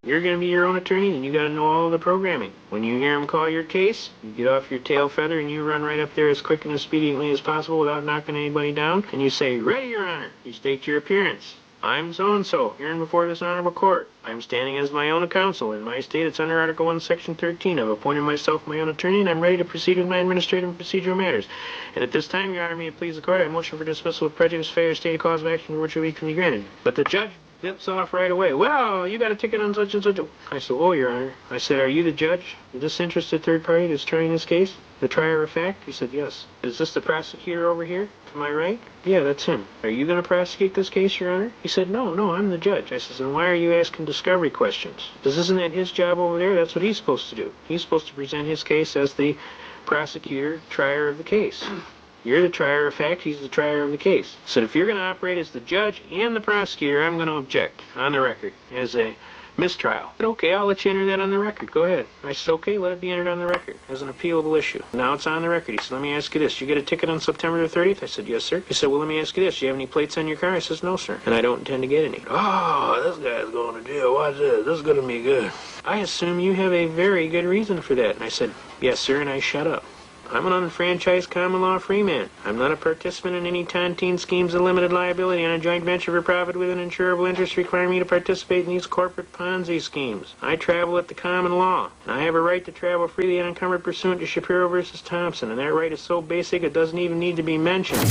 you're going to be your own attorney, and you got to know all the programming. When you hear him call your case, you get off your tail feather and you run right up there as quick and expediently as possible without knocking anybody down, and you say, "Ready, Your Honor." You state your appearance. "I'm so-and-so, hearing before this honorable court. I'm standing as my own counsel. In my state, it's under Article 1, Section 13. I've appointed myself my own attorney, and I'm ready to proceed with my administrative and procedural matters. And at this time, Your Honor, may it please the court, I motion for dismissal with prejudice, failure to state a cause of action for which a week can be granted." But the judge dips off right away. "Well, you got a ticket on such and such." I said, "Oh, Your Honor." I said, "Are you the judge, the disinterested third party that's trying this case? The trier of fact?" He said, "Yes." "Is this the prosecutor over here to my right?" "Yeah, that's him." "Are you going to prosecute this case, Your Honor?" He said, No, I'm the judge." I said, "Then why are you asking discovery questions? Because isn't that his job over there? That's what he's supposed to do. He's supposed to present his case as the prosecutor, trier of the case. You're the trier of fact, he's the trier of the case. So if you're going to operate as the judge and the prosecutor, I'm going to object on the record as a mistrial." I said, "Okay, I'll let you enter that on the record. Go ahead." I said, "Okay, let it be entered on the record as an appealable issue." Now it's on the record. He said, "Let me ask you this. You get a ticket on September the 30th? I said, "Yes, sir." He said, "Well, let me ask you this. Do you have any plates on your car?" I says, "No, sir. And I don't intend to get any." "Oh, this guy's going to jail. Watch this. This is going to be good." "I assume you have a very good reason for that." And I said, "Yes, sir," and I shut up. I'm an unfranchised common law free man. I'm not a participant in any tontine schemes of limited liability on a joint venture for profit with an insurable interest requiring me to participate in these corporate Ponzi schemes. I travel at the common law, and I have a right to travel freely and unencumbered pursuant to Shapiro versus Thompson, and that right is so basic it doesn't even need to be mentioned.